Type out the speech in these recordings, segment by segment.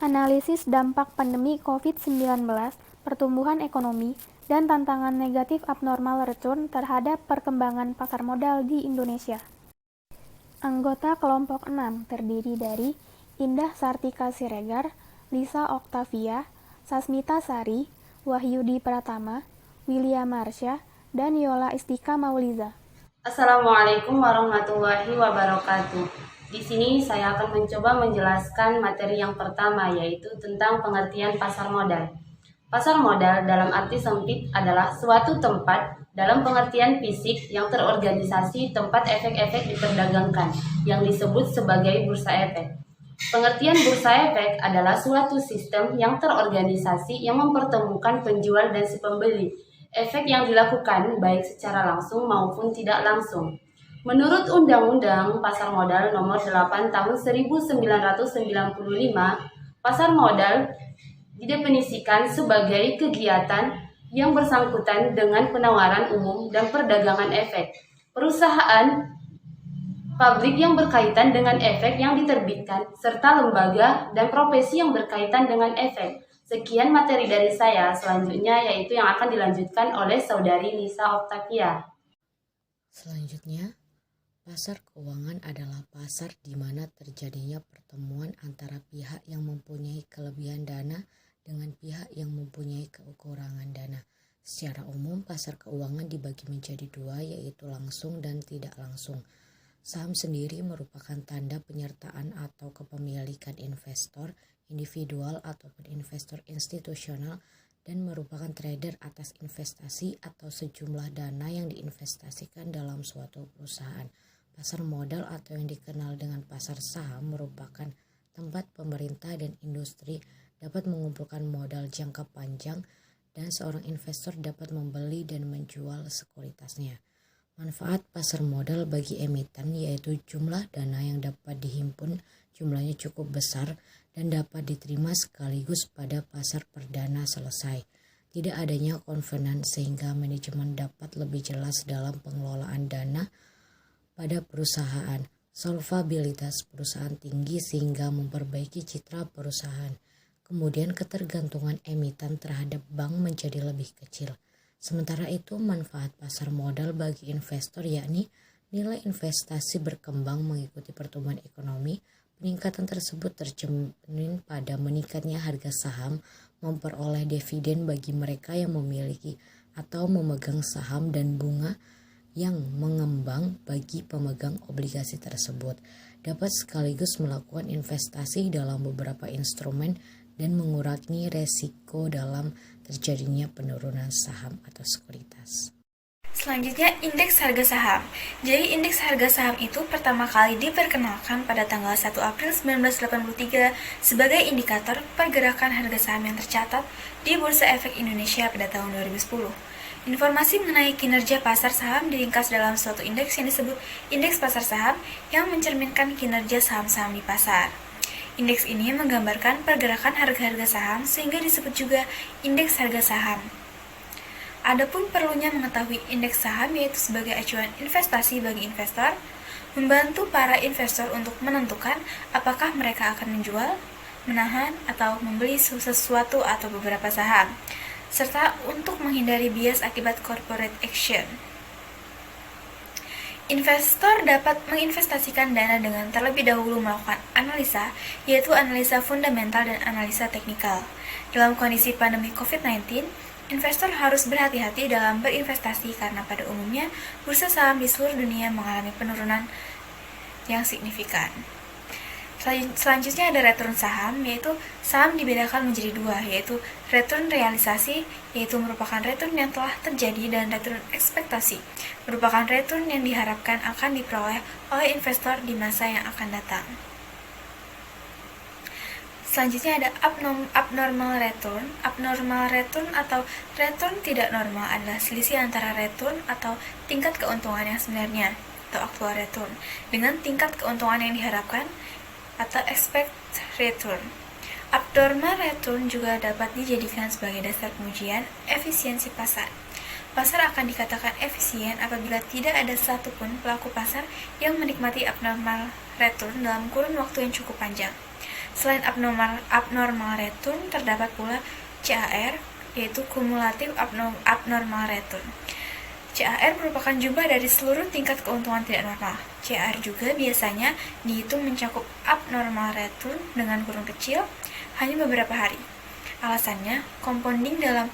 Analisis dampak pandemi COVID-19, pertumbuhan ekonomi, dan tantangan negatif abnormal return terhadap perkembangan pasar modal di Indonesia. Anggota kelompok 6 terdiri dari Indah Sartika Siregar, Lisa Oktavia, Sasmita Sari, Wahyudi Pratama, William Marsha, dan Yola Istika Mauliza. Assalamualaikum warahmatullahi wabarakatuh. Di sini saya akan mencoba menjelaskan materi yang pertama, yaitu tentang pengertian pasar modal. Pasar modal dalam arti sempit adalah suatu tempat dalam pengertian fisik yang terorganisasi tempat efek-efek diperdagangkan, yang disebut sebagai bursa efek. Pengertian bursa efek adalah suatu sistem yang terorganisasi yang mempertemukan penjual dan si pembeli. Efek yang dilakukan baik secara langsung maupun tidak langsung. Menurut Undang-Undang Pasar Modal Nomor 8 Tahun 1995, pasar modal didefinisikan sebagai kegiatan yang bersangkutan dengan penawaran umum dan perdagangan efek. Perusahaan pabrik yang berkaitan dengan efek yang diterbitkan, serta lembaga dan profesi yang berkaitan dengan efek. Sekian materi dari saya, selanjutnya yaitu yang akan dilanjutkan oleh Saudari Lisa Oktavia. Selanjutnya, pasar keuangan adalah pasar di mana terjadinya pertemuan antara pihak yang mempunyai kelebihan dana dengan pihak yang mempunyai kekurangan dana. Secara umum, pasar keuangan dibagi menjadi dua, yaitu langsung dan tidak langsung. Saham sendiri merupakan tanda penyertaan atau kepemilikan investor individual ataupun investor institusional dan merupakan trader atas investasi atau sejumlah dana yang diinvestasikan dalam suatu perusahaan. Pasar modal atau yang dikenal dengan pasar saham merupakan tempat pemerintah dan industri dapat mengumpulkan modal jangka panjang dan seorang investor dapat membeli dan menjual sekuritasnya. Manfaat pasar modal bagi emiten yaitu jumlah dana yang dapat dihimpun jumlahnya cukup besar dan dapat diterima sekaligus pada pasar perdana selesai. Tidak adanya kovenan sehingga manajemen dapat lebih jelas dalam pengelolaan dana pada perusahaan. Solvabilitas perusahaan tinggi sehingga memperbaiki citra perusahaan. Kemudian ketergantungan emiten terhadap bank menjadi lebih kecil. Sementara itu manfaat pasar modal bagi investor yakni nilai investasi berkembang mengikuti pertumbuhan ekonomi. Peningkatan tersebut tercermin pada meningkatnya harga saham, memperoleh dividen bagi mereka yang memiliki atau memegang saham dan bunga yang mengembang bagi pemegang obligasi tersebut. Dapat sekaligus melakukan investasi dalam beberapa instrumen dan mengurangi resiko dalam terjadinya penurunan saham atau sekuritas. Selanjutnya, indeks harga saham. Jadi, indeks harga saham itu pertama kali diperkenalkan pada tanggal 1 April 1983 sebagai indikator pergerakan harga saham yang tercatat di Bursa Efek Indonesia pada tahun 2010. Informasi mengenai kinerja pasar saham diringkas dalam suatu indeks yang disebut indeks pasar saham yang mencerminkan kinerja saham-saham di pasar. Indeks ini menggambarkan pergerakan harga-harga saham sehingga disebut juga indeks harga saham. Adapun perlunya mengetahui indeks saham yaitu sebagai acuan investasi bagi investor, membantu para investor untuk menentukan apakah mereka akan menjual, menahan, atau membeli sesuatu atau beberapa saham, serta untuk menghindari bias akibat corporate action. Investor dapat menginvestasikan dana dengan terlebih dahulu melakukan analisa, yaitu analisa fundamental dan analisa teknikal. Dalam kondisi pandemi COVID-19, investor harus berhati-hati dalam berinvestasi karena pada umumnya bursa saham di seluruh dunia mengalami penurunan yang signifikan. Selanjutnya ada return saham, yaitu saham dibedakan menjadi dua, yaitu return realisasi, yaitu merupakan return yang telah terjadi, dan return ekspektasi, merupakan return yang diharapkan akan diperoleh oleh investor di masa yang akan datang. Selanjutnya ada abnormal return. Abnormal return atau return tidak normal adalah selisih antara return atau tingkat keuntungan yang sebenarnya atau actual return dengan tingkat keuntungan yang diharapkan atau expect return. Abnormal return juga dapat dijadikan sebagai dasar pengujian efisiensi pasar. Pasar akan dikatakan efisien apabila tidak ada satupun pelaku pasar yang menikmati abnormal return dalam kurun waktu yang cukup panjang. Selain abnormal return, terdapat pula CAR, yaitu Cumulative Abnormal Return. CAR merupakan jumlah dari seluruh tingkat keuntungan tidak normal. CAR juga biasanya dihitung mencakup abnormal return dengan kurun kecil hanya beberapa hari. Alasannya, compounding dalam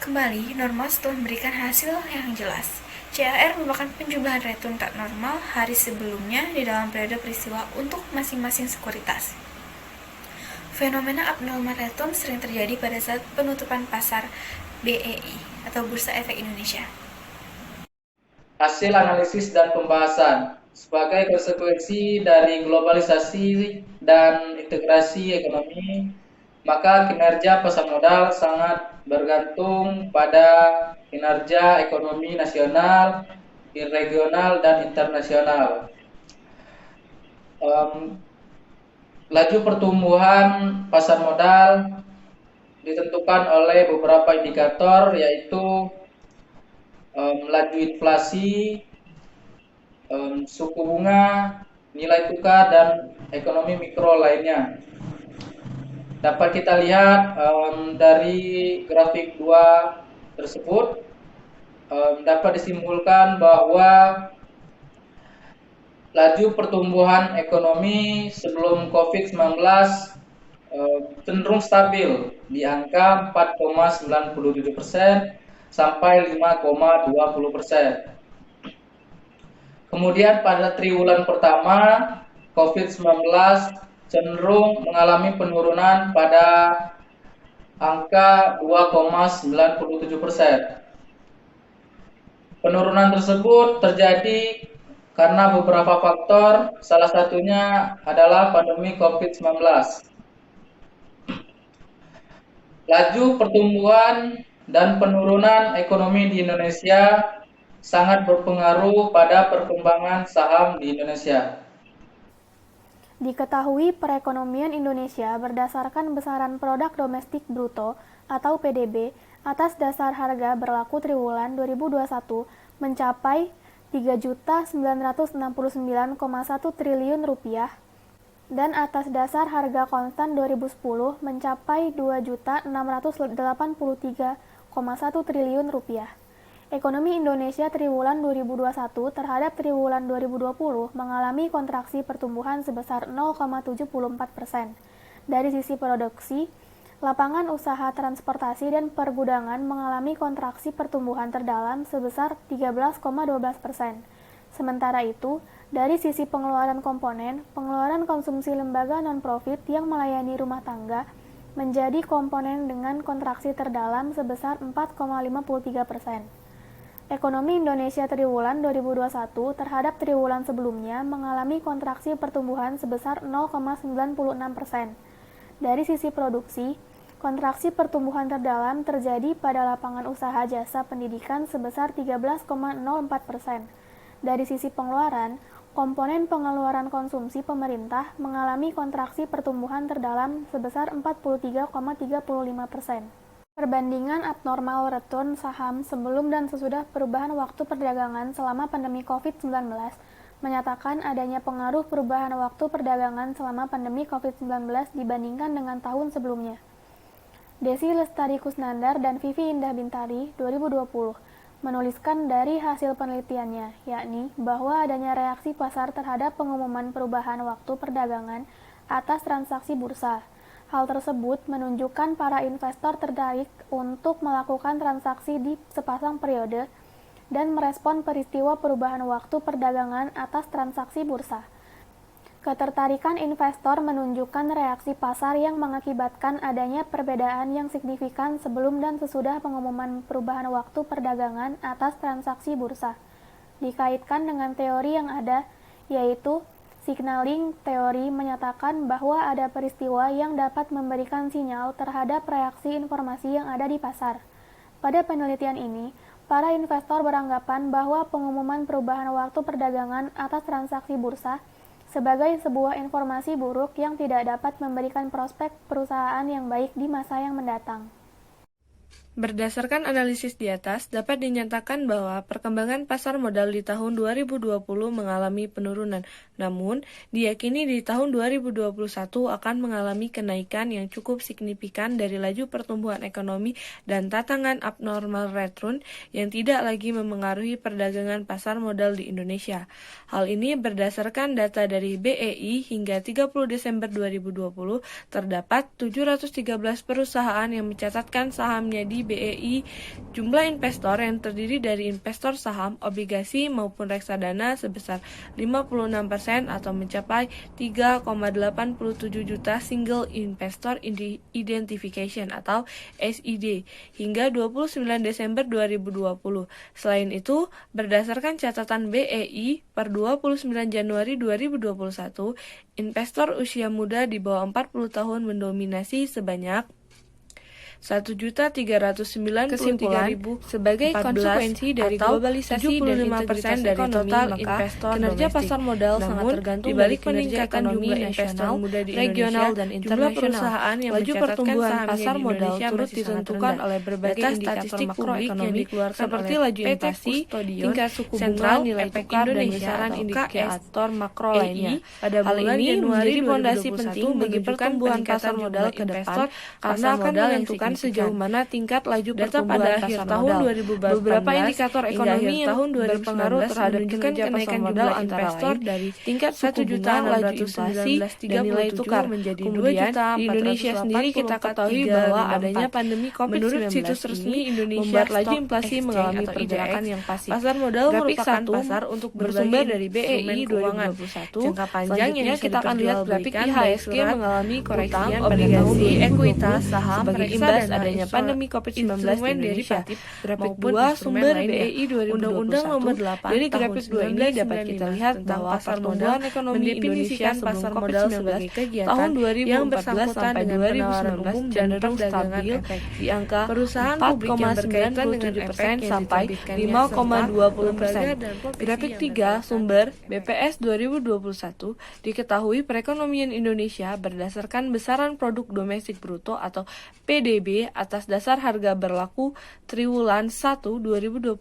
kembali normal setelah memberikan hasil yang jelas. CAR merupakan penjumlahan return tak normal hari sebelumnya di dalam periode peristiwa untuk masing-masing sekuritas. Fenomena abnormal return sering terjadi pada saat penutupan pasar BEI atau Bursa Efek Indonesia. Hasil analisis dan pembahasan sebagai konsekuensi dari globalisasi dan integrasi ekonomi, maka kinerja pasar modal sangat bergantung pada kinerja ekonomi nasional, regional, dan internasional. Laju pertumbuhan pasar modal ditentukan oleh beberapa indikator, yaitu laju inflasi, suku bunga, nilai tukar, dan ekonomi mikro lainnya. Dapat kita lihat dari grafik 2 tersebut, dapat disimpulkan bahwa laju pertumbuhan ekonomi sebelum COVID-19 cenderung stabil di angka 4,97% sampai 5,20%. Kemudian pada triwulan pertama, COVID-19 cenderung mengalami penurunan pada angka 2,97%. Penurunan tersebut terjadi karena beberapa faktor, salah satunya adalah pandemi COVID-19. Laju pertumbuhan dan penurunan ekonomi di Indonesia sangat berpengaruh pada perkembangan saham di Indonesia. Diketahui perekonomian Indonesia berdasarkan besaran produk domestik bruto atau PDB atas dasar harga berlaku triwulan 2021 mencapai Rp3.969,1 triliun dan atas dasar harga konstan 2010 mencapai Rp2.683,1 triliun. Ekonomi Indonesia triwulan 2021 terhadap triwulan 2020 mengalami kontraksi pertumbuhan sebesar 0,74%. Dari sisi produksi, lapangan usaha transportasi dan pergudangan mengalami kontraksi pertumbuhan terdalam sebesar 13,12%. Sementara itu, dari sisi pengeluaran komponen, pengeluaran konsumsi lembaga non-profit yang melayani rumah tangga menjadi komponen dengan kontraksi terdalam sebesar 4,53%. Ekonomi Indonesia triwulan 2021 terhadap triwulan sebelumnya mengalami kontraksi pertumbuhan sebesar 0,96%. Dari sisi produksi, kontraksi pertumbuhan terdalam terjadi pada lapangan usaha jasa pendidikan sebesar 13,04%. Dari sisi pengeluaran, komponen pengeluaran konsumsi pemerintah mengalami kontraksi pertumbuhan terdalam sebesar 43,35%. Perbandingan abnormal return saham sebelum dan sesudah perubahan waktu perdagangan selama pandemi COVID-19 menyatakan adanya pengaruh perubahan waktu perdagangan selama pandemi COVID-19 dibandingkan dengan tahun sebelumnya. Desi Lestari Kusnandar dan Vivi Indah Bintari 2020 menuliskan dari hasil penelitiannya, yakni bahwa adanya reaksi pasar terhadap pengumuman perubahan waktu perdagangan atas transaksi bursa. Hal tersebut menunjukkan para investor tertarik untuk melakukan transaksi di sepasang periode dan merespon peristiwa perubahan waktu perdagangan atas transaksi bursa. Ketertarikan investor menunjukkan reaksi pasar yang mengakibatkan adanya perbedaan yang signifikan sebelum dan sesudah pengumuman perubahan waktu perdagangan atas transaksi bursa. Dikaitkan dengan teori yang ada, yaitu signaling teori menyatakan bahwa ada peristiwa yang dapat memberikan sinyal terhadap reaksi informasi yang ada di pasar. Pada penelitian ini, para investor beranggapan bahwa pengumuman perubahan waktu perdagangan atas transaksi bursa sebagai sebuah informasi buruk yang tidak dapat memberikan prospek perusahaan yang baik di masa yang mendatang. Berdasarkan analisis di atas, dapat dinyatakan bahwa perkembangan pasar modal di tahun 2020 mengalami penurunan. Namun, diyakini di tahun 2021 akan mengalami kenaikan yang cukup signifikan dari laju pertumbuhan ekonomi dan tantangan abnormal return yang tidak lagi memengaruhi perdagangan pasar modal di Indonesia. Hal ini berdasarkan data dari BEI hingga 30 Desember 2020, terdapat 713 perusahaan yang mencatatkan sahamnya di BEI. Jumlah investor yang terdiri dari investor saham, obligasi maupun reksadana sebesar 56% atau mencapai 3,87 juta single investor identification atau SID hingga 29 Desember 2020. Selain itu, berdasarkan catatan BEI per 29 Januari 2021, investor usia muda di bawah 40 tahun mendominasi sebanyak 1.393.000. Sebagai konsekuensi dari globalisasi dan integritas dari total investor kinerja pasar modal sangat tergantung dari peningkatan jumlah investor muda di regional dan internasional. Perusahaan yang laju pertumbuhan pasar modal turut ditentukan oleh berbagai indikator makroekonomi seperti laju inflasi, tingkat suku bunga, nilai tukar, dan besaran indikator makro lainnya. Hal ini menjadi fondasi penting bagi pertumbuhan pasar modal ke depan karena akan menentukan sejauh mana tingkat laju pertumbuhan pasar modal. Beberapa indikator ekonomi yang berpengaruh terhadap kinerja pasar modal antara lain dari tingkat suku bunga, laju inflasi, dan nilai tukar. Kemudian, di Indonesia sendiri kita ketahui bahwa adanya pandemi COVID-19 ini membuat laju inflasi mengalami pergerakan yang pasif. Pasar modal merupakan pasar untuk bersumber dari BEI 2021. Jangka panjang yang kita akan lihat grafik IHSG mengalami koreksi pada tahun ekuitas saham sebagai imbas adanya pandemi COVID-19 di Indonesia. Grafik 2 sumber BEI 2021. Undang-Undang Nomor 8 dari grafik 2 ini dapat kita lihat bahwa pertumbuhan ekonomi Indonesia pasar modal sebagai kegiatan tahun 2014 sampai 2019 cenderung stabil di angka 4,97% sampai 5,20%. Grafik 3 sumber BPS 2021 diketahui perekonomian Indonesia berdasarkan besaran produk domestik bruto atau PDB atas dasar harga berlaku triwulan 1 2021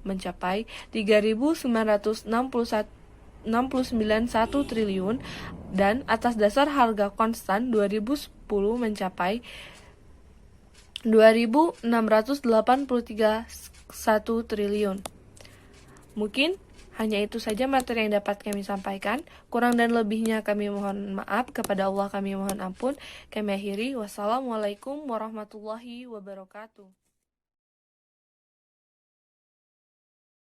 mencapai 3.969,1 triliun dan atas dasar harga konstan 2010 mencapai 2.683,1 triliun. Mungkin hanya itu saja materi yang dapat kami sampaikan. Kurang dan lebihnya kami mohon maaf. Kepada Allah kami mohon ampun. Kami akhiri. Wassalamualaikum warahmatullahi wabarakatuh.